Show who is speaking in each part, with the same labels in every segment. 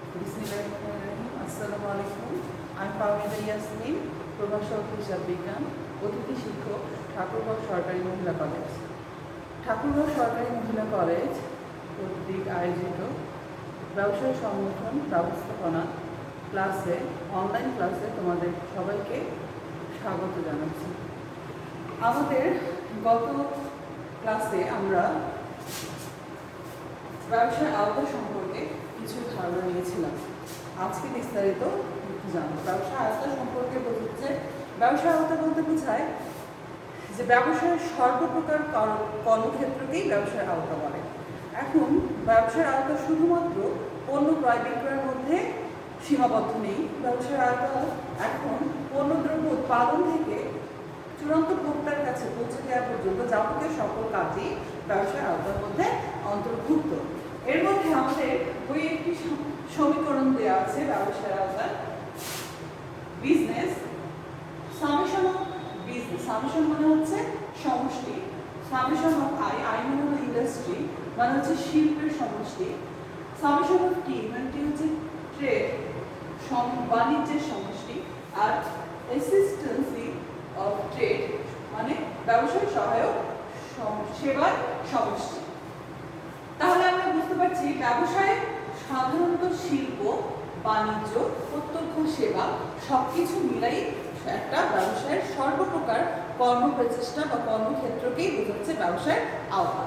Speaker 1: আসসালামু আলাইকুম। আমি পারমিতা ইয়াসমিন, প্রভাষক হিসাব বিজ্ঞান, অতিথি শিক্ষক, ঠাকুরগাঁও সরকারি মহিলা কলেজ। ঠাকুরগাঁও সরকারি মহিলা কলেজ কর্তৃক আয়োজিত ব্যবসায় সংগঠন ব্যবস্থাপনা ক্লাসে, অনলাইন ক্লাসে তোমাদের সবাইকে স্বাগত জানাচ্ছি। আমাদের গত ক্লাসে আমরা ব্যবসার আওতা সম্পর্কে কিছু ধারণা নিয়েছিলাম। আজকে বিস্তারিত জানবো। ব্যবসার আওতা সম্পর্কে বোঝাচ্ছে, ব্যবসার আওতা বলতে বোঝায় যে ব্যবসায়ের সর্বপ্রকার কর্মক্ষেত্রকেই ব্যবসার আওতা বলে। এখন ব্যবসার আওতা শুধুমাত্র পণ্য ক্রয় বিক্রয়ের মধ্যে সীমাবদ্ধ নেই। ব্যবসার আওতা এখন পণ্যদ্রব্য উৎপাদন থেকে চূড়ান্ত ভোক্তার কাছে পৌঁছে দেওয়া পর্যন্ত যাবতীয় সকল কাজই ব্যবসার আওতার মধ্যে অন্তর্ভুক্ত। এর মধ্যে আমাদের ওই একটি সমীকরণ দেওয়া আছে ব্যবসার আওতার। Business summation of business, summation মানে হচ্ছে সমষ্টি, সামেশন অফ আই মানে হলো ইন্ডাস্ট্রি, মানে হচ্ছে শিল্পের সমষ্টি, সামেশন অফ টি মানে টি হচ্ছে ট্রেড, বাণিজ্যের সমষ্টি, আর অ্যাসিস্ট্যান্সি অফ ট্রেড মানে ব্যবসায় সহায়ক সেবার সমষ্টি। তাহলে আমরা বুঝতে পারছি ব্যবসায় সাধারণত শিল্প, বাণিজ্য, প্রত্যক্ষ সেবা সবকিছু মিলাই একটা ব্যবসায়ের সর্বপ্রকার কর্মপ্রচেষ্টা বা কর্মক্ষেত্রকেই বোঝাচ্ছে ব্যবসায়ের আওতা।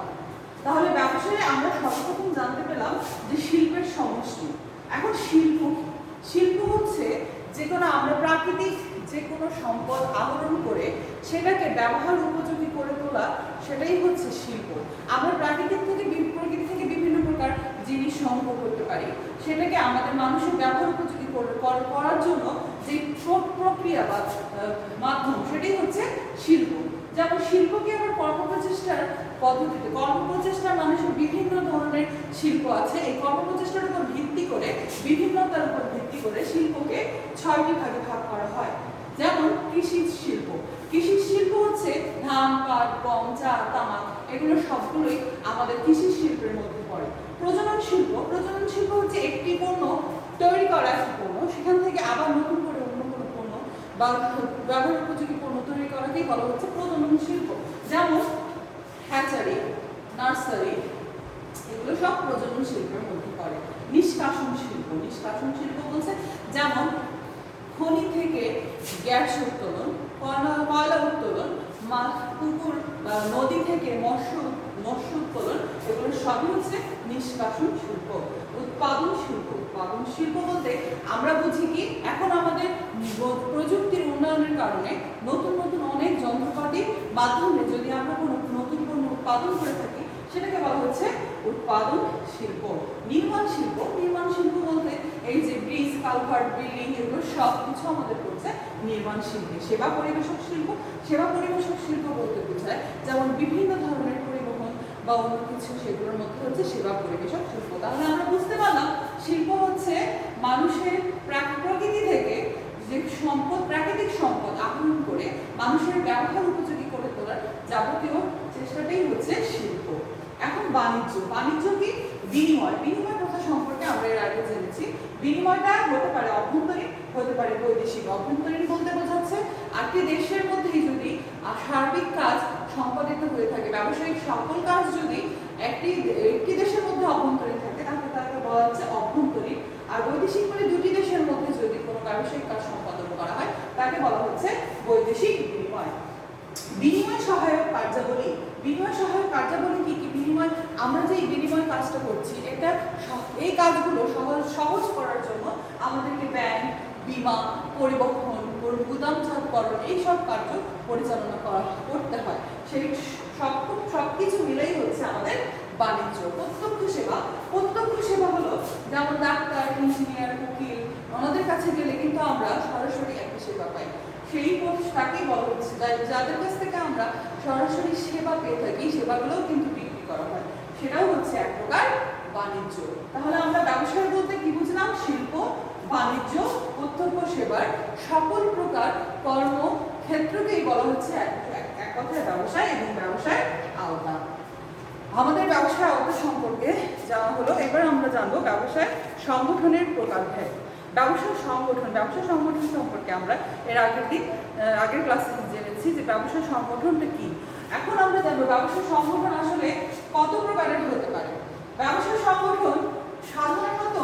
Speaker 1: তাহলে ব্যবসায়ে আমরা সর্বপ্রথম জানতে পেলাম যে শিল্পের সমষ্টি। এখন শিল্প হচ্ছে যে কোনো আমরা প্রাকৃতিক যে কোনো সম্পদ আহরণ করে সেটাকে ব্যবহার উপযোগী করে তোলা, সেটাই হচ্ছে শিল্প। আমরা প্রকৃতি থেকে বিভিন্ন প্রকার জিনিস সংগ্রহ করতে পারি, সেটাকে আমাদের মানুষের ব্যবহার উপযোগী করার জন্য যে প্রক্রিয়া বা মাধ্যম, সেটাই হচ্ছে শিল্প। যেমন শিল্পকে আবার কর্মপ্রচেষ্টার পদ্ধতিতে, কর্মপ্রচেষ্টার মানুষের বিভিন্ন ধরনের শিল্প আছে। এই কর্মপ্রচেষ্টার উপর ভিত্তি করে, বিভিন্নতার উপর ভিত্তি করে শিল্পকে 6টি ভাগে ভাগ করা হয়। যেমন কৃষি শিল্প। কৃষি শিল্প হচ্ছে ধান, পাট, গম, চা, তামাক, এগুলো সবগুলোই আমাদের কৃষি শিল্পের মধ্যে পড়ে। প্রজনন শিল্প হচ্ছে একটি পণ্য তৈরি করা একটি পণ্য, সেখান থেকে আবার নতুন করে অন্য কোনো পণ্য বা ব্যবহার উপযোগী পণ্য তৈরি করাকেই বলা হচ্ছে প্রজনন শিল্প। যেমন হ্যাচারি, নার্সারি, এগুলো সব প্রজনন শিল্পের মধ্যে পড়ে। নিষ্কাশন শিল্প বলছে যেমন খনি থেকে গ্যাস উত্তোলন, কয়লা উত্তোলন, পুকুর বা নদী থেকে মৎস্য উত্তোলন, এগুলো সবই হচ্ছে নিষ্কাশন শিল্প। উৎপাদন শিল্প বলতে আমরা বুঝি কি, এখন আমাদের প্রযুক্তির উন্নয়নের কারণে নতুন অনেক যন্ত্রপাতির মাধ্যমে যদি আমরা কোনো নতুন পণ্য উৎপাদন করে থাকি, সেটাকে বলা হচ্ছে উৎপাদন শিল্প। নির্মাণ শিল্প বলতে এই যে ব্রিজ, কালভার্ট, বিল্ডিং, এগুলো সব কিছু আমাদের করছে নির্মাণ শিল্পে। সেবা পরিবেশক শিল্প বলতে বোঝায় যেমন বিভিন্ন ধরনের পরিবহন বা অন্য কিছু, সেগুলোর মধ্যে হচ্ছে সেবা পরিবেশক শিল্প। তাহলে আমরা বুঝতে পারলাম শিল্প হচ্ছে মানুষের প্রকৃতি থেকে যে প্রাকৃতিক সম্পদ আহরণ করে মানুষের ব্যবহার উপযোগী করে তোলার যাবতীয় চেষ্টাটাই হচ্ছে শিল্প। এখন বাণিজ্য কি? বিনিময় প্রথা সম্পর্কে আমরা এর আগে জেনেছি। বিনিময়টা হতে পারে অভ্যন্তরীণ, হতে পারে বৈদেশিক। অভ্যন্তরীণ বলতে বোঝাচ্ছে একটি দেশের মধ্যেই যদি সার্বিক কাজ সম্পাদিত হয়ে থাকে, ব্যবসায়িক সকল কাজ যদি একটি দেশের মধ্যে অভ্যন্তরীণ থাকে, তাহলে তাকে বলা হচ্ছে অভ্যন্তরীণ। আর বৈদেশিক মানে দুটি দেশের মধ্যে যদি কোনো ব্যবসায়িক কাজ সম্পাদন করা হয়, তাকে বলা হচ্ছে বৈদেশিক বিনিময়। বিনিময় সহায়ক কার্যাবলী কি কি? বিনিময়, আমরা যে বিনিময় কাজটা করছি, এই কাজগুলো সহজ করার জন্য আমাদেরকে ব্যাংক, বীমা, পরিবহন, গুদামজাতকরণ, এইসব কার্য পরিচালনা করতে হয়। সেই সবকিছু মিলেই হচ্ছে আমাদের বাণিজ্য। প্রত্যক্ষ সেবা হলো যেমন ডাক্তার, ইঞ্জিনিয়ার, উকিল, ওনাদের কাছে গেলে কিন্তু আমরা সরাসরি একটা সেবা পাই। সেই তাকেই বলা হচ্ছে যাদের কাছ থেকে আমরা সরাসরি সেবা পেয়ে থাকি, সেবাগুলোও কিন্তু বিক্রি করা হয়, সেটাও হচ্ছে এক প্রকার বাণিজ্য। তাহলে আমরা ব্যবসায় বলতে কি বুঝলাম? শিল্প, বাণিজ্য, প্রত্যক্ষ সেবার সকল প্রকার কর্মক্ষেত্রকেই বলা হচ্ছে এক কথায় ব্যবসায় এবং ব্যবসায়ের আওতা। আমাদের ব্যবসায় আওতা সম্পর্কে জানা হলো। এবার আমরা জানবো ব্যবসায় সংগঠনের প্রকারভেদ। ব্যবসা সংগঠন সম্পর্কে আমরা এর আগের ক্লাসে জেনেছি যে ব্যবসা সংগঠনটা কি। এখন আমরা জানবো ব্যবসা সংগঠন আসলে কত প্রকারের হতে পারে। ব্যবসা সংগঠন সাধারণত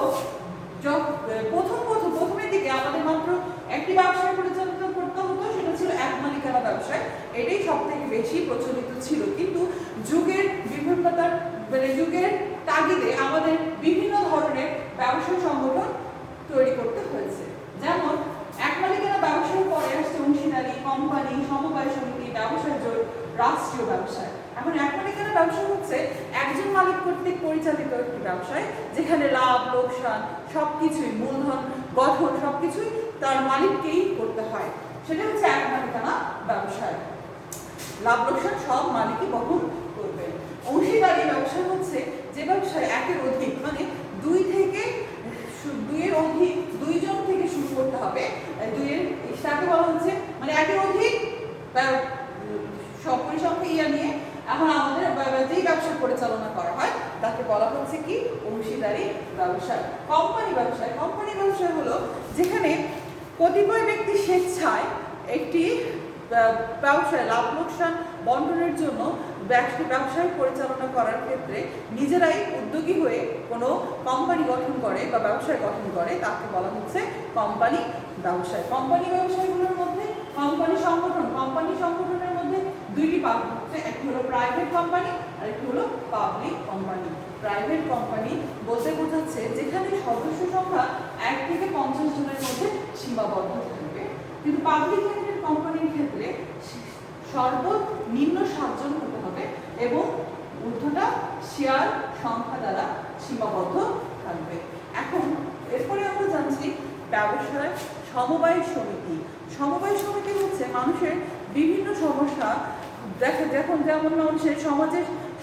Speaker 1: প্রথমের দিকে আমাদের মাত্র একটি ব্যবসা পরিচালিত করতে হতো, সেটা ছিল এক মালিকানা ব্যবসায়। এটাই সব থেকে বেশি প্রচলিত ছিল, কিন্তু যুগের বিভিন্নতার যুগের তাগিদে আমাদের বিভিন্ন ধরনের ব্যবসা সংগঠন তৈরি করতে হয়েছে। যেমন এক মালিকানা ব্যবসার পরে আসছে অংশীদারি, কোম্পানি, সমবায় সমিতি, ব্যবসায় জোট, রাষ্ট্রীয় ব্যবসায়। এখন এক মালিকানা ব্যবসা হচ্ছে একজন মালিক কর্তৃক পরিচালিত একটি ব্যবসায়, যেখানে লাভ লোকসান সবকিছুই, মূলধন গঠন সবকিছুই তার মালিককেই করতে হয়। সেটা হচ্ছে এক মালিকানা ব্যবসায়, লাভ লোকসান সব মালিকই বহন করবে। অংশীদারি ব্যবসা হচ্ছে যে ব্যবসায় একের অধিক দুইজন থেকে শুরু করতে হবে। তাকে বলা হচ্ছে একের অধিক সব পরিসংখ্যা নিয়ে এখন আমাদের যেই ব্যবসা পরিচালনা করা হয় তাকে বলা হচ্ছে কি অংশীদারি ব্যবসা। কোম্পানি ব্যবসায় হলো যেখানে কতিপয় ব্যক্তি স্বেচ্ছায় একটি ব্যবসায় লাভ লোকসান বন্টনের জন্য ব্যবসায় পরিচালনা করার ক্ষেত্রে নিজেরাই উদ্যোগী হয়ে কোনো কোম্পানি গঠন করে বা ব্যবসায় গঠন করে, তাকে বলা হচ্ছে কোম্পানি ব্যবসায়। কোম্পানি ব্যবসায়গুলোর মধ্যে কোম্পানি সংগঠনের মধ্যে দুইটি ভাগ হচ্ছে, একটি হলো প্রাইভেট কোম্পানি আর একটি হলো পাবলিক কোম্পানি। প্রাইভেট কোম্পানি বলতে বোঝাচ্ছে যেখানে সদস্য সংখ্যা 1 থেকে 50 জনের মধ্যে সীমাবদ্ধ থাকবে, কিন্তু পাবলিক লিমিটেড কোম্পানির ক্ষেত্রে সর্বনিম্ন 7 জন হতে হবে এবং ঊর্ধ্বটা শেয়ার সংখ্যা দ্বারা সীমাবদ্ধ থাকবে। এখন এরপরে আমরা জানছি ব্যবসায় সমবায় সমিতি হচ্ছে মানুষের বিভিন্ন সমস্যা যেমন মানুষের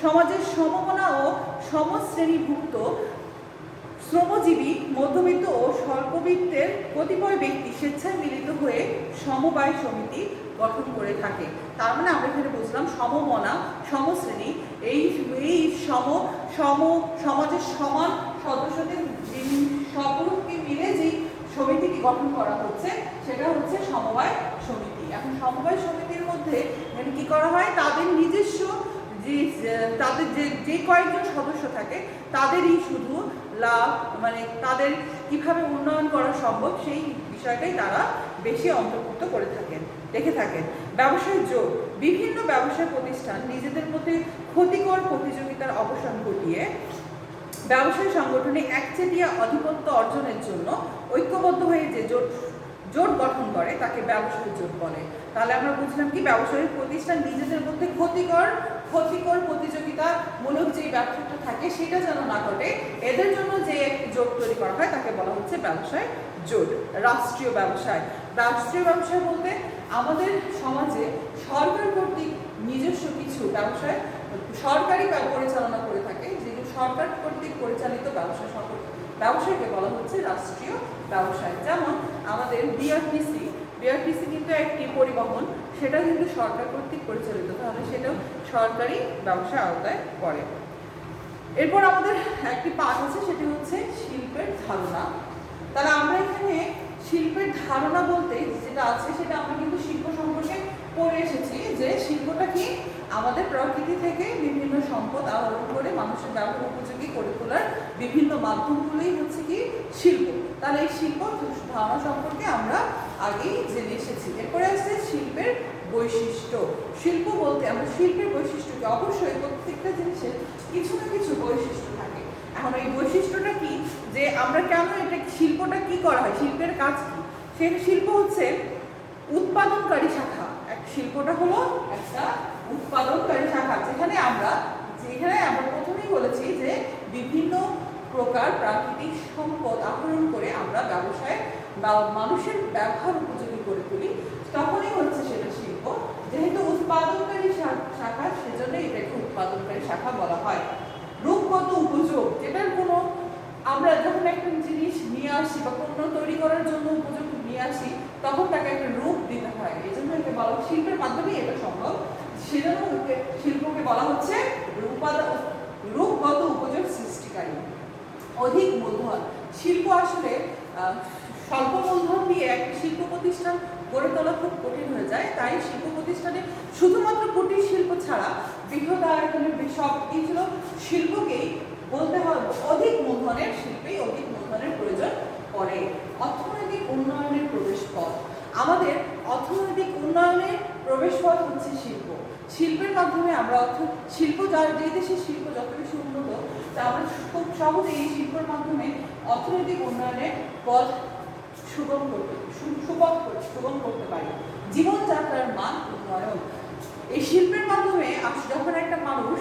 Speaker 1: সমাজের সমমনা ও সমশ্রেণীভুক্ত শ্রমজীবী, মধ্যবিত্ত ও স্বল্পবিত্তের কতিপয় ব্যক্তি স্বেচ্ছায় মিলিত হয়ে সমবায় সমিতি গঠন করে থাকে। তার মানে আমরা এখানে বুঝলাম সমমনা, সমশ্রেণী, এই সমাজের সমান সদস্যদের সকলকে মিলে যেই সমিতিটি গঠন করা হচ্ছে সেটা হচ্ছে সমবায় সমিতি। এখন সমবায় সমিতির মধ্যে কি করা হয়, তাদের নিজস্ব তাদের যে কয়েকজন সদস্য থাকে তাদেরই শুধু লাভ তাদের কিভাবে উন্নয়ন করা সম্ভব সেই বিষয়টাই তারা বেশি অন্তর্ভুক্ত করে দেখে থাকেন। ব্যবসায় জোট বিভিন্ন ব্যবসায় প্রতিষ্ঠান নিজেদের মধ্যে ক্ষতিকর প্রতিযোগিতার অবসান ঘটিয়ে ব্যবসায় সংগঠনে একচেটিয়া আধিপত্য অর্জনের জন্য ঐক্যবদ্ধ হয়ে যে জোট গঠন করে তাকে ব্যবসায়ী জোট বলে। তাহলে আমরা বুঝলাম কি ব্যবসায়িক প্রতিষ্ঠান নিজেদের মধ্যে ক্ষতিকর প্রতিযোগিতামূলক যে ব্যবসাটা থাকে সেটা যেন না ঘটে, এদের জন্য যে একটি জোট তৈরি করা হয় তাকে বলা হচ্ছে ব্যবসায় জোট। রাষ্ট্রীয় ব্যবসায় বলতে আমাদের সমাজে সরকার কর্তৃক নিজস্ব কিছু ব্যবসায় সরকারি পরিচালনা করে থাকে, যেগুলো সরকার কর্তৃক পরিচালিত ব্যবসায়কে বলা হচ্ছে রাষ্ট্রীয় ব্যবসায়। যেমন আমাদের বিআরটিসি কিন্তু একটি পরিবহন, সেটা কিন্তু সরকার কর্তৃক পরিচালিত, তাহলে সেটাও সরকারি ব্যবসার আওতায় পড়ে। এরপর আমাদের একটি পাঠ আছে, সেটি হচ্ছে শিল্পের ধারণা। তাহলে আমরা এখানে শিল্পের ধারণা বলতে যেটা আছে সেটা আমরা কিন্তু শিল্প সম্পর্কে পড়ে এসেছি, যে শিল্পটা কি আমাদের প্রকৃতি থেকে বিভিন্ন সম্পদ আহরণ করে মানুষের ব্যবহার উপযোগী করে তোলার বিভিন্ন মাধ্যমগুলোই হচ্ছে কি শিল্প। তাহলে এই শিল্প ধারণা সম্পর্কে আমরা আগেই জেনে এসেছি। এরপরে আসছে শিল্পের বৈশিষ্ট্য। শিল্প বলতে আমরা শিল্পের বৈশিষ্ট্যকে, অবশ্যই প্রত্যেকটা জিনিসের কিছু না কিছু বৈশিষ্ট্য থাকে। এখন এই বৈশিষ্ট্যটা কি, যে আমরা কেন শিল্পটা কি করা হয়, শিল্পের কাজ কি? সেই শিল্প হচ্ছে উৎপাদনকারী শাখা। শিল্পটা হলো একটা উৎপাদনকারী শাখা, যেখানে আমরা প্রথমেই বলেছি যে বিভিন্ন প্রকার প্রাকৃতিক সম্পদ আহরণ করে আমরা ব্যবসায় বা মানুষের ব্যবহার উপযোগী করে তুলি, তখনই হচ্ছে সেটা শিল্প। যেহেতু উৎপাদনকারী শাখা, সেজন্য এটাকে উৎপাদনকারী শাখা বলা হয়। রূপগত উপযোগ, যেটার কোনো আমরা যখন একটা জিনিস নিয়ে আসি বা পণ্য তৈরি করার জন্য উপযোগ নিয়ে আসি, তখন তাকে একটা রূপ দিতে হয়, এই জন্য একে বলা শিল্পের মাধ্যমে এটা সম্ভব। সেজন্য শিল্পকে বলা হচ্ছে রূপগত উপযোগ সৃষ্টিকারী। অধিক মূলধন, শিল্প আসলে স্বল্প মূলধন দিয়ে একটা শিল্প প্রতিষ্ঠান গড়ে তোলা খুব কঠিন হয়ে যায়। তাই শিল্প প্রতিষ্ঠানে শুধুমাত্র কুটির শিল্প ছাড়া বৃহৎ আয়তনের সব কিছু শিল্পকেই বলতে হয় অধিক মূলধনের শিল্পেই অধিক মূলধনের প্রয়োজন পড়ে। অর্থনৈতিক উন্নয়নের প্রবেশপথ, আমাদের অর্থনৈতিক উন্নয়নের প্রবেশপথ হচ্ছে শিল্প। শিল্পের মাধ্যমে আমরা শিল্প যে দেশের শিল্প যত বেশি উন্নত, তা আমরা খুব সহজে এই শিল্পের মাধ্যমে অর্থনৈতিক উন্নয়নের পথ সুগম করতে পারি। জীবনযাত্রার মান উন্নয়ন, এই শিল্পের মাধ্যমে যখন একটা মানুষ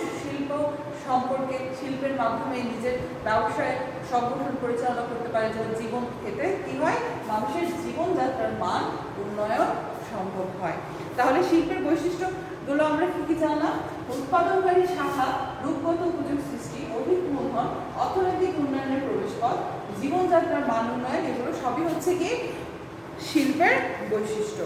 Speaker 1: শিল্পের মাধ্যমে নিজের ব্যবসায় সংগঠন পরিচালনা করতে পারে, যখন জীবন এতে কি হয়, মানুষের জীবনযাত্রার মান উন্নয়ন সম্ভব হয়। তাহলে শিল্পের বৈশিষ্ট্যগুলো আমরা কি জানলাম? উৎপাদনকারী শাখা, রূপগত উপযোগ সৃষ্টি, অধিক মূলধন, অর্থনৈতিক উন্নয়নের প্রবেশপথ, জীবনযাত্রার মান উন্নয়ন, এগুলো সবই হচ্ছে কি শিল্পের বৈশিষ্ট্য।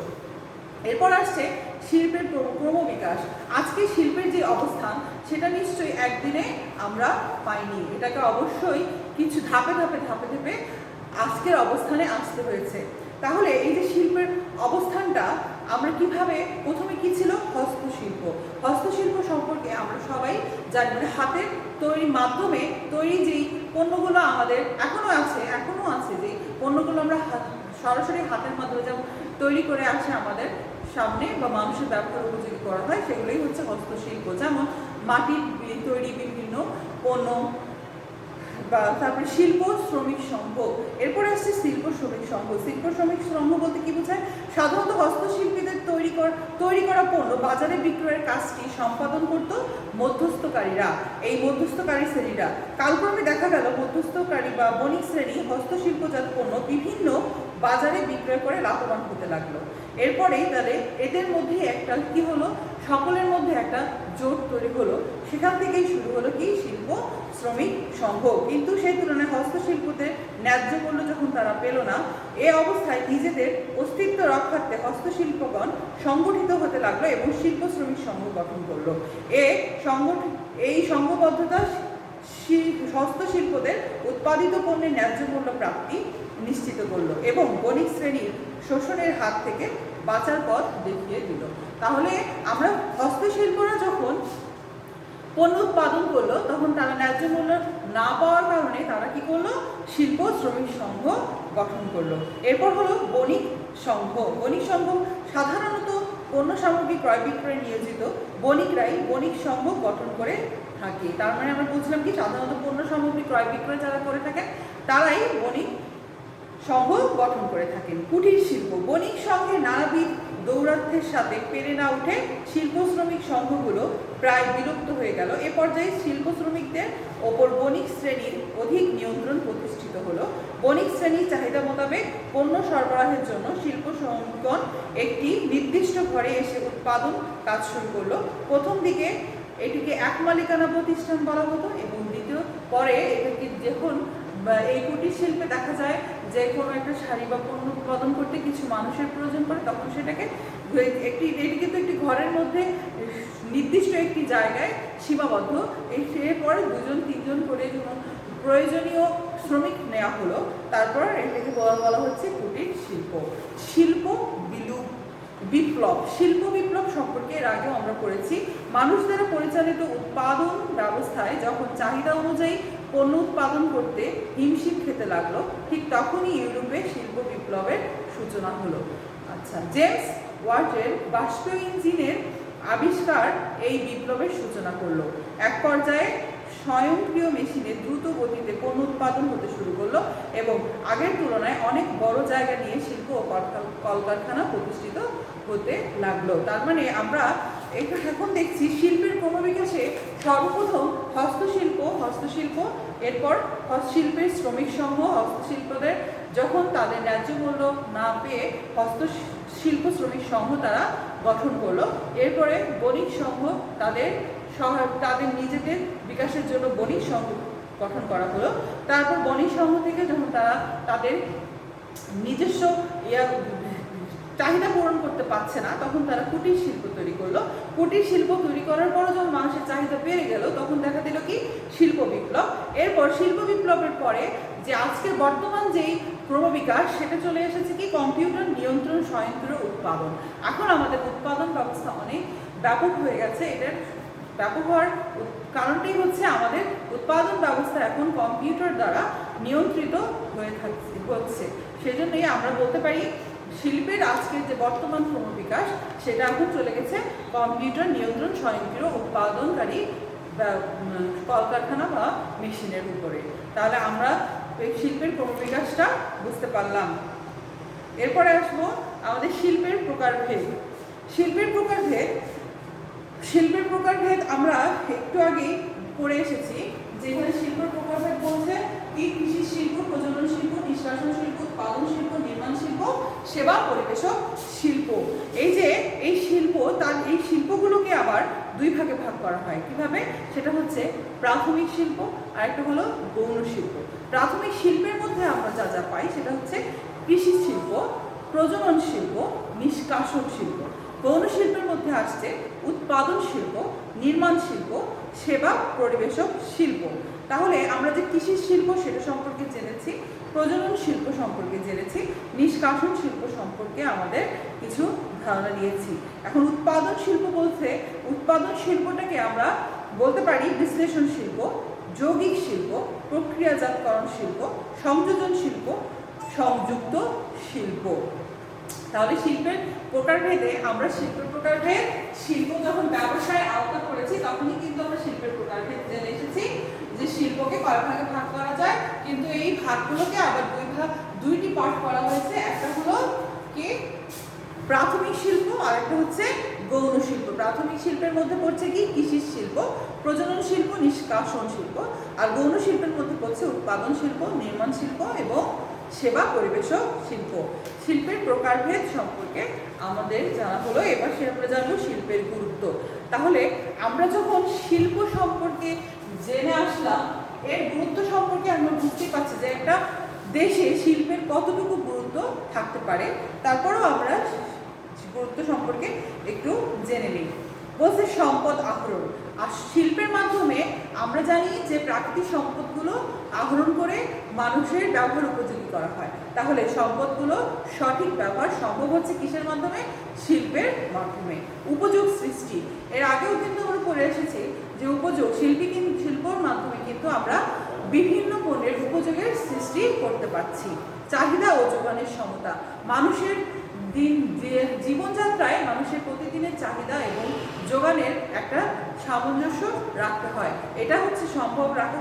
Speaker 1: এরপর আসছে শিল্পের ক্রমবিকাশ। আজকে শিল্পের যে অবস্থান সেটা নিশ্চয়ই একদিনে আমরা পাইনি, এটাকে অবশ্যই কিছু ধাপে ধাপে আজকের অবস্থানে আসতে হয়েছে। তাহলে এই যে শিল্পের অবস্থানটা আমরা কিভাবে, প্রথমে কি ছিল? হস্তশিল্প। হস্তশিল্প সম্পর্কে আমরা সবাই জানি, মানে হাতের তৈরির মাধ্যমে তৈরি যেই পণ্যগুলো আমাদের এখনো আছে যে পণ্যগুলো আমরা সরাসরি হাতের মাধ্যমে যেমন তৈরি করে আসে আমাদের সামনে বা মানুষের ব্যবহার উপযোগী করা হয়, সেগুলোই হচ্ছে হস্তশিল্প। যেমন মাটির তৈরি বিভিন্ন পণ্য, বা তারপরে শিল্প শ্রমিক সংঘ। এরপরে আসছে শিল্প শ্রমিক সংঘ। শিল্প শ্রমিক সংঘ বলতে কি বোঝায়? সাধারণত হস্তশিল্পীদের তৈরি করা পণ্য বাজারে বিক্রয়ের কাজটি সম্পাদন করত মধ্যস্থকারীরা। এই মধ্যস্থকারী শ্রেণীরা কালক্রমে দেখা গেল মধ্যস্থকারী বা বণিক শ্রেণী হস্তশিল্পজাত পণ্য বিভিন্ন বাজারে বিক্রয় করে লাভবান হতে লাগলো। এরপরেই তাহলে এদের মধ্যে একটা কি হলো, সকলের মধ্যে একটা জোট তৈরি হলো। সেখান থেকেই শুরু হলো কি শিল্প শ্রমিক সংঘ। কিন্তু সেই তুলনায় হস্তশিল্পতে ন্যায্য মূল্য যখন তারা পেল না, এ অবস্থায় নিজেদের অস্তিত্ব রক্ষার্থে হস্তশিল্পগণ সংগঠিত হতে লাগলো এবং শিল্প শ্রমিক সংঘ গঠন করলো। এই সংঘবদ্ধতা হস্তশিল্পদের উৎপাদিত পণ্যের ন্যায্য মূল্য প্রাপ্তি নিশ্চিত করলো এবং বণিক শ্রেণীর শোষণের হাত থেকে বাঁচার পথ দেখিয়ে দিল। তাহলে আমরা হস্তশিল্পরা যখন পণ্য উৎপাদন করলো, তখন তারা ন্যায্য মূল্য না পাওয়ার কারণে তারা কি করলো? শিল্প শ্রমিক সংঘ গঠন করলো। এরপর হলো বণিক সংঘ। বণিক সংঘ সাধারণত পণ্য সামগ্রী ক্রয় বিক্রয়ে নিয়োজিত বণিকরাই বণিক সংঘ গঠন করে থাকে। তার মানে আমরা বুঝলাম কি, সাধারণত পণ্য সামগ্রী ক্রয় বিক্রয় যারা করে থাকেন তারাই বণিক সংঘ গঠন করে থাকেন। কুটির শিল্প। বণিক সংঘের নানাবিধ দৌরাত্ম্যের সাথে পেরে না উঠে শিল্প শ্রমিক সংঘগুলো প্রায় বিলুপ্ত হয়ে গেল। এ পর্যায়ে শিল্প শ্রমিকদের ওপর বণিক শ্রেণীর অধিক নিয়ন্ত্রণ প্রতিষ্ঠিত হলো। বণিক শ্রেণীর চাহিদা মোতাবেক পণ্য সরবরাহের জন্য শিল্প শ্রমিকগণ একটি নির্দিষ্ট ঘরে এসে উৎপাদন কাজ শুরু করলো। প্রথম দিকে এটিকে এক মালিকানা প্রতিষ্ঠান বলা হতো এবং পরে এটাকে যখন এই কুটির শিল্পে দেখা যায় যে কোনো একটা শাড়ি বা পণ্য উৎপাদন করতে কিছু মানুষের প্রয়োজন পড়ে, তখন সেটাকে এটি কিন্তু একটি ঘরের মধ্যে নির্দিষ্ট একটি জায়গায় সীমাবদ্ধ। এরপরে 2-3 করে যখন প্রয়োজনীয় শ্রমিক নেওয়া হলো, তারপর এটাকে বলা হচ্ছে কুটির শিল্প। শিল্প বিপ্লব। শিল্প বিপ্লব সম্পর্কে এর আগেও আমরা পড়েছি। মানুষ দ্বারা পরিচালিত উৎপাদন ব্যবস্থায় যখন চাহিদা অনুযায়ী পণ্য উৎপাদন করতে হিমশিম খেতে লাগলো, ঠিক তখনই ইউরোপে শিল্প বিপ্লবের সূচনা হলো। আচ্ছা, জেমস ওয়াটের বাষ্পীয় ইঞ্জিনের আবিষ্কার এই বিপ্লবের সূচনা করলো। এক পর্যায়ে স্বয়ংক্রিয় মেশিনে দ্রুত গতিতে পণ্য উৎপাদন হতে শুরু করলো এবং আগের তুলনায় অনেক বড় জায়গা নিয়ে শিল্প ও কলকারখানা প্রতিষ্ঠিত হতে লাগলো। তার মানে আমরা এখন দেখছি শিল্পের ক্রমবিকাশে সর্বপ্রথম হস্তশিল্প, এরপর শিল্পের শ্রমিক সংঘ হস্তশিল্পদের যখন তাদের ন্যায্য মূল্য না পেয়ে হস্তশিল্প শ্রমিক সংঘ তারা গঠন করলো। এরপরে বণিক সংঘ তাদের নিজেদের বিকাশের জন্য বণিক সংঘ গঠন করা হলো। তারপর বণিক সংঘ থেকে যখন তারা তাদের নিজস্ব চাহিদা পূরণ করতে পারছে না, তখন তারা কুটির শিল্প তৈরি করলো। কুটির শিল্প তৈরি করার পর যখন মানুষের চাহিদা বেড়ে গেল, তখন দেখা দিল কি শিল্প বিপ্লব। এরপর শিল্প বিপ্লবের পরে যে আজকের বর্তমান যেই ক্রমবিকাশ, সেটা চলে এসেছে কি কম্পিউটার নিয়ন্ত্রণ স্বয়ংক্রিয় উৎপাদন। এখন আমাদের উৎপাদন ব্যবস্থা অনেক ব্যাপক হয়ে গেছে। এটার ব্যাপক হওয়ার কারণটাই হচ্ছে আমাদের উৎপাদন ব্যবস্থা এখন কম্পিউটার দ্বারা নিয়ন্ত্রিত হচ্ছে। সেজন্যই আমরা বলতে পারি শিল্পের আজকের যে বর্তমান ক্রমবিকাশ, সেটা এখন চলে গেছে কম্পিউটার নিয়ন্ত্রণ স্বয়ংক্রিয় উৎপাদনকারী কলকারখানা বা মেশিনের উপরে। তাহলে আমরা এই শিল্পের ক্রমবিকাশটা বুঝতে পারলাম। এরপরে আসবো আমাদের শিল্পের প্রকারভেদ। শিল্পের প্রকারভেদ আমরা একটু আগেই পড়ে এসেছি, যেখানে শিল্পের প্রকারভেদ বলছে কি কৃষি শিল্প, প্রজনন শিল্প, নিষ্কাশন শিল্প, উৎপাদন শিল্প, নির্মাণ শিল্প, সেবা পরিবেশক শিল্প। এই যে এই শিল্পগুলোকে আবার দুই ভাগে ভাগ করা হয়। কিভাবে? সেটা হচ্ছে প্রাথমিক শিল্প আর একটা হলো গৌণ শিল্প। প্রাথমিক শিল্পের মধ্যে আমরা যা যা পাই সেটা হচ্ছে কৃষি শিল্প, প্রজনন শিল্প, নিষ্কাশন শিল্প। গৌণ শিল্পের মধ্যে আসছে উৎপাদন শিল্প, নির্মাণ শিল্প, সেবা পরিবেশক শিল্প। তাহলে আমরা যে কৃষি শিল্প সেটা সম্পর্কে জেনেছি, প্রজনন শিল্প সম্পর্কে জেনেছি, নিষ্কাশন শিল্প সম্পর্কে আমাদের কিছু ধারণা নিয়েছি। এখন উৎপাদন শিল্প বলতে উৎপাদন শিল্পটাকে আমরা বলতে পারি বিশ্লেষণ শিল্প, যৌগিক শিল্প, প্রক্রিয়াজাতকরণ শিল্প, সংযোজন শিল্প, সংযুক্ত শিল্প। তাহলে শিল্পের প্রকারভেদে আমরা শিল্প যখন ব্যবসায় আওতা করেছি, তখনই কিন্তু আমরা শিল্পের প্রকারভেদ জেনে এসেছি যে শিল্পকে কয় ভাগে ভাগ করা যায়। কিন্তু এই ভাগগুলোকে আবার দুইটি পার্ট করা হয়েছে। একটা হলো কি প্রাথমিক শিল্প আর একটা হচ্ছে গৌণ শিল্প। প্রাথমিক শিল্পের মধ্যে পড়ছে কি কৃষি শিল্প, প্রজনন শিল্প, নিষ্কাশন শিল্প। আর গৌণ শিল্পের মধ্যে পড়ছে উৎপাদন শিল্প, নির্মাণ শিল্প এবং সেবা পরিবেশক শিল্প। শিল্পের প্রকারভেদ সম্পর্কে আমাদের জানা হলো। এবার আমরা জানবো শিল্পের গুরুত্ব। তাহলে আমরা যখন শিল্প সম্পর্কে জেনে আসলাম, এর গুরুত্ব সম্পর্কে আমরা বুঝতেই পারছি যে একটা দেশে শিল্পের কতটুকু গুরুত্ব থাকতে পারে। তারপরেও আমরা গুরুত্ব সম্পর্কে একটু জেনে নিই। বলছে সম্পদ আহরণ। আর শিল্পের মাধ্যমে আমরা জানি যে প্রাকৃতিক সম্পদগুলো আহরণ করে মানুষের ব্যবহার উপযোগী করা হয়। তাহলে সম্পদগুলো সঠিক ব্যবহার সম্ভব হচ্ছে কিসের মাধ্যমে? শিল্পের মাধ্যমে। উপযোগ সৃষ্টি, এর আগেও কিন্তু আমরা পড়ে এসেছি যে উপযোগ শিল্পর মাধ্যমে কিন্তু আমরা বিভিন্ন পণ্যের উপযোগের সৃষ্টি করতে পারছি। চাহিদা ও যোগানের সমতা, মানুষের জীবনযাত্রায় মানুষের প্রতিদিনের চাহিদা এবং যোগানের একটা সামঞ্জস্য রাখতে হয়। এটা হচ্ছে সম্ভব রাখা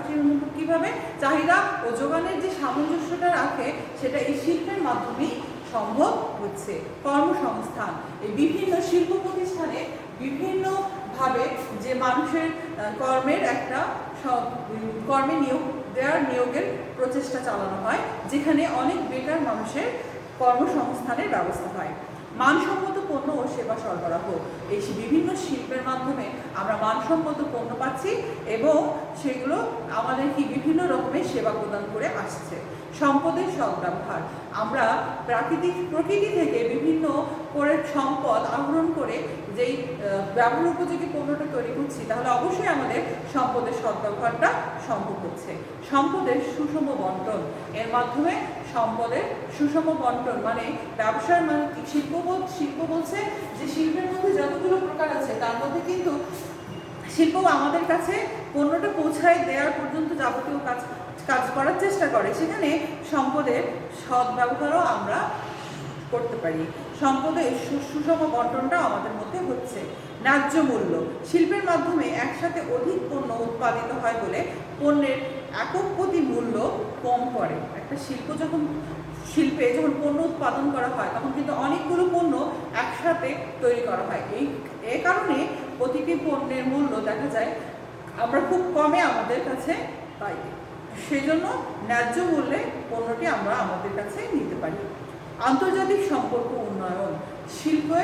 Speaker 1: কিভাবে? চাহিদা ও যোগানের যে সামঞ্জস্যটা রাখে, সেটা এই শিল্পের মাধ্যমেই সম্ভব হচ্ছে। কর্মসংস্থান, এই বিভিন্ন শিল্প প্রতিষ্ঠানে বিভিন্নভাবে যে মানুষের কর্মে নিয়োগের প্রচেষ্টা চালানো হয়, যেখানে অনেক বেকার মানুষের কর্মসংস্থানের ব্যবস্থা হয়। মানসম্মত পণ্য ও সেবা সরবরাহ, এই বিভিন্ন শিল্পের মাধ্যমে আমরা মানসম্মত পণ্য পাচ্ছি এবং সেগুলো আমাদের বিভিন্ন রকমের সেবা প্রদান করে আসছে। সম্পদের সদ্ব্যবহার, আমরা প্রকৃতি থেকে বিভিন্ন করে সম্পদ আহরণ করে যেই ব্যবহার উপযোগী পণ্যটা তৈরি করছি, তাহলে অবশ্যই আমাদের সম্পদের সদ্ব্যবহারটা সম্ভব হচ্ছে। সম্পদের সুষম বন্টন, এর মাধ্যমে সম্পদের সুষম বন্টন মানে ব্যবসার মানে শিল্প বলছে যে শিল্পের মধ্যে যতগুলো প্রকার আছে তার মধ্যে কিন্তু শিল্প আমাদের কাছে পণ্যটা পৌঁছায় দেওয়ার পর্যন্ত যাবতীয় কাজ করার চেষ্টা করে। সেখানে সম্পদের সদ্ব্যবহারও আমরা করতে পারি। সম্পদের সুষম বন্টনটা আমাদের মধ্যে হচ্ছে। ন্যায্য মূল্য, শিল্পের মাধ্যমে একসাথে অধিক পণ্য উৎপাদিত হয় বলে পণ্যের একক প্রতি মূল্য কম করে। একটা শিল্পে যখন পণ্য উৎপাদন করা হয়, তখন কিন্তু অনেকগুলো পণ্য একসাথে তৈরি করা হয়। এই কারণে প্রতিটি পণ্যের মূল্য দেখা যায় আমরা খুব কমে আমাদের কাছে পাই। সেজন্য ন্যায্য মূল্যে পণ্যটি আমরা আমাদের কাছে নিতে পারি। আন্তর্জাতিক সম্পর্ক উন্নয়ন, শিল্পে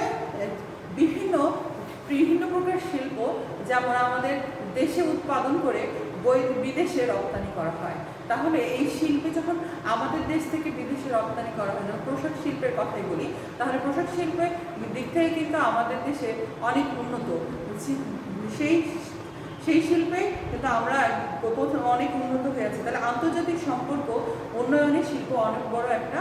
Speaker 1: বিভিন্ন প্রকার শিল্প যেমন আমাদের দেশে উৎপাদন করে বিদেশে রপ্তানি করা হয়। তাহলে এই শিল্পে যখন আমাদের দেশ থেকে বিদেশে রপ্তানি করা হয়, যেমন পোশাক শিল্পের কথাই বলি, তাহলে পোশাক শিল্পের দিক থেকে কিন্তু আমাদের দেশে অনেক উন্নত। সেই সেই শিল্পে কিন্তু আমরা অনেক উন্নত হয়ে আছি। তাহলে আন্তর্জাতিক সম্পর্ক উন্নয়নে শিল্প অনেক বড় একটা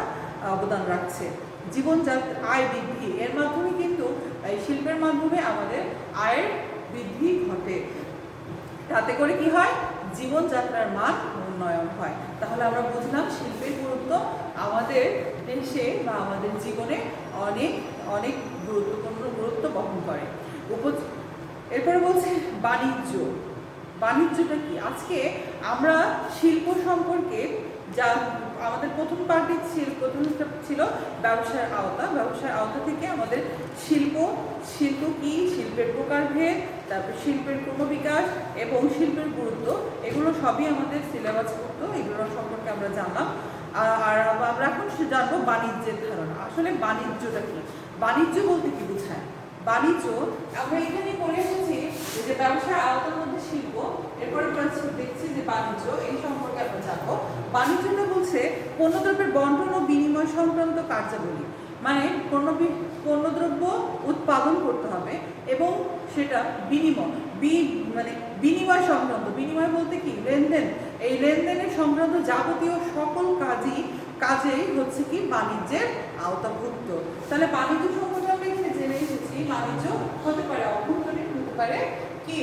Speaker 1: অবদান রাখছে। জীবনযাত্রা আয় বৃদ্ধি, এর মাধ্যমে কিন্তু এই শিল্পের মাধ্যমে আমাদের আয়ের বৃদ্ধি ঘটে। তাতে করে কি হয়? জীবনযাত্রার মান উন্নয়ন হয়। তাহলে আমরা বুঝলাম শিল্পের গুরুত্ব আমাদের দেশে বা আমাদের জীবনে অনেক অনেক গুরুত্ব বহন করে। এরপরে বলছে বাণিজ্য। বাণিজ্যটা কি? আজকে আমরা শিল্প সম্পর্কে যা আমাদের প্রথম পার্টি ছিল ব্যবসার আওতা। ব্যবসার আওতা থেকে আমাদের শিল্প কি, শিল্পের প্রকারভেদ, তারপর শিল্পের ক্রমবিকাশ এবং শিল্পের গুরুত্ব, এগুলো সবই আমাদের সিলেবাস করতো। এগুলো সম্পর্কে আমরা জানলাম। আর আমরা এখন জানবো বাণিজ্যের ধারণা। আসলে বাণিজ্যটা কি? বাণিজ্য বলতে কি বোঝায়? বাণিজ্য আমরা এখানে পড়ে এসেছি যে ব্যবসার আওতার মধ্যে শিল্প, এরপরে দেখছি যে বাণিজ্য, এই সম্পর্কে আমরা জানবো। বাণিজ্যটা বলছে পণ্যদ্রব্যের বন্টন ও বিনিময় সংক্রান্ত কার্যাবলী। মানে পণ্যদ্রব্য উৎপাদন করতে হবে এবং সেটা বিনিময় সংক্রান্ত। বিনিময় বলতে কি? লেনদেন। এই লেনদেনের সংক্রান্ত যাবতীয় সকল কাজেই হচ্ছে কি বাণিজ্যের আওতাভুক্ত। তাহলে বাণিজ্য সম্পর্কে আমরা এখানে জেনে এসেছি, বাণিজ্য হতে পারে অভ্যন্তরীণ, হতে পারে কি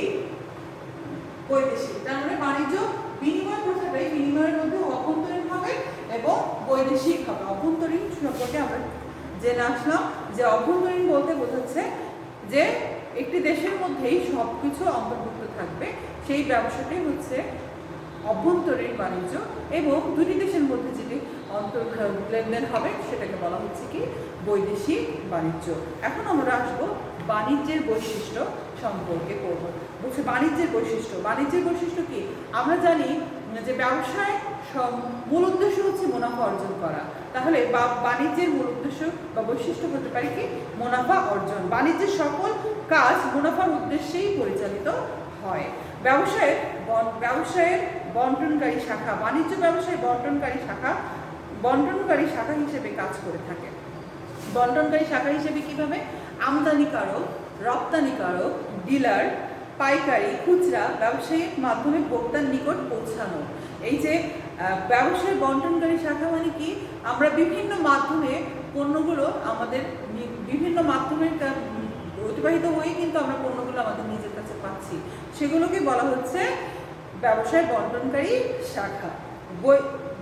Speaker 1: বৈদেশিক। তার মানে বাণিজ্য বিনিময় প্রথাটাই বিনিময়ের মধ্যে অভ্যন্তরীণ হবে এবং বৈদেশিক হবে। অভ্যন্তরীণ সম্পর্কে আমরা জেনে আসলাম যে অভ্যন্তরীণ বলতে বোঝাচ্ছে যে একটি দেশের মধ্যেই সবকিছু অন্তর্ভুক্ত থাকবে, সেই ব্যবসাটাই হচ্ছে অভ্যন্তরীণ বাণিজ্য। এবং দুটি দেশের মধ্যে যেটি লেনদেন হবে সেটাকে বলা হচ্ছে কি বৈদেশিক বাণিজ্য। এখন আমরা আসবো বাণিজ্যের বৈশিষ্ট্য সম্পর্কে করব। বলছে বাণিজ্যের বৈশিষ্ট্য। বাণিজ্যের বৈশিষ্ট্য কি? আমরা জানি যে ব্যবসায় মূল উদ্দেশ্য হচ্ছে মুনাফা অর্জন করা। তাহলে বাণিজ্যের মূল উদ্দেশ্য বা বৈশিষ্ট্য হতে পারে কি মুনাফা অর্জন। বাণিজ্যের সকল কাজ মুনাফার উদ্দেশ্যেই পরিচালিত হয়। ব্যবসায়ের বন্টনকারী শাখা, বাণিজ্য ব্যবসায় বন্টনকারী শাখা হিসেবে কাজ করে থাকে। বন্টনকারী শাখা হিসেবে কিভাবে? আমদানিকারক, রপ্তানিকারক, ডিলার, পাইকারি, খুচরা ব্যবসায়ীর মাধ্যমে ভোক্তার নিকট পৌঁছানো। এই যে ব্যবসায় বন্টনকারী শাখা মানে কি? আমরা বিভিন্ন মাধ্যমে পণ্যগুলো আমাদের বিভিন্ন মাধ্যমের অতিবাহিত হয়ে কিন্তু আমরা পণ্যগুলো আমাদের নিজের কাছে পাচ্ছি, সেগুলোকে বলা হচ্ছে ব্যবসায় বন্টনকারী শাখা।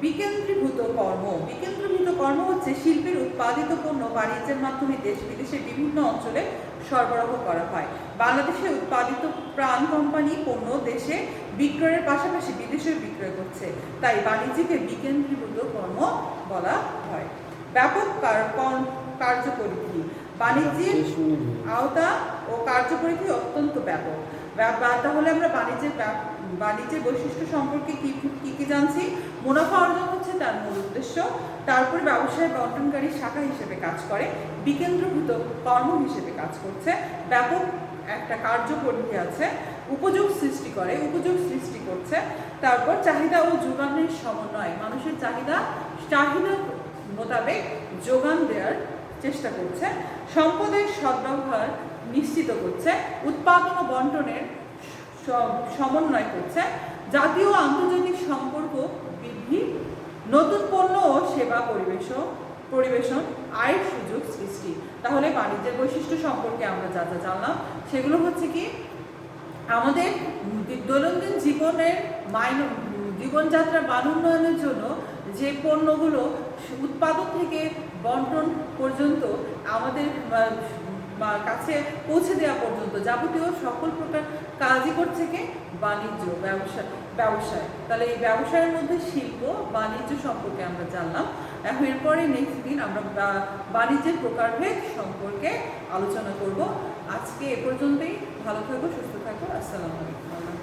Speaker 1: বিকেন্দ্রীভূত কর্ম। বিকেন্দ্রীভূত কর্ম হচ্ছে শিল্পের উৎপাদিত পণ্য বাণিজ্যের মাধ্যমে দেশ বিদেশের বিভিন্ন অঞ্চলে সরবরাহ করা হয়। বাংলাদেশে উৎপাদিত প্রাণ কোম্পানি পণ্য দেশে বিক্রয়ের পাশাপাশি বিদেশেও বিক্রয় করছে, তাই বাণিজ্যকে বিকেন্দ্রীভূত কর্ম বলা হয়। ব্যাপক কার্যপরিধি। বাণিজ্যের আওতা ও কার্যপরিধি অত্যন্ত ব্যাপক। তাহলে আমরা বাণিজ্যের বৈশিষ্ট্য সম্পর্কে কি জানছি? মুনাফা অর্জন হচ্ছে তার মূল উদ্দেশ্য। তারপরে ব্যবসায় বন্টনকারী শাখা হিসেবে কাজ করে, বিকেন্দ্রীভূত কর্ম হিসেবে কাজ করছে, ব্যাপক একটা কার্যপরিধি আছে, উপযোগ সৃষ্টি করছে। তারপর চাহিদা ও যোগানের সমন্বয়, মানুষের চাহিদা মোতাবেক যোগান দেওয়ার চেষ্টা করছে, সম্পদের সদ্ব্যবহার নিশ্চিত করছে, উৎপাদন ও বন্টনের সমন্বয় করছে, জাতীয় ও আন্তর্জাতিক সম্পর্ক বৃদ্ধি, নতুন পণ্য ও সেবা পরিবেশন, আয়ের সুযোগ সৃষ্টি। তাহলে বাণিজ্যের বৈশিষ্ট্য সম্পর্কে আমরা যা যা জানলাম সেগুলো হচ্ছে কি আমাদের দৈনন্দিন জীবনযাত্রা মান উন্নয়নের জন্য যে পণ্যগুলো উৎপাদন থেকে বন্টন পর্যন্ত আমাদের কাছে পৌঁছে দেওয়া পর্যন্ত যাবতীয় সকল প্রকার কাজই করছে কি বাণিজ্য, ব্যবসায়। তাহলে এই ব্যবসায়ের মধ্যে শিল্প বাণিজ্য সম্পর্কে আমরা জানলাম। এখন এরপরে নেক্সট দিন আমরা বাণিজ্যের প্রকারভেদ সম্পর্কে আলোচনা করব। আজকে এ পর্যন্তই। ভালো থাকো, সুস্থ থাকো। আসসালামু আলাইকুম।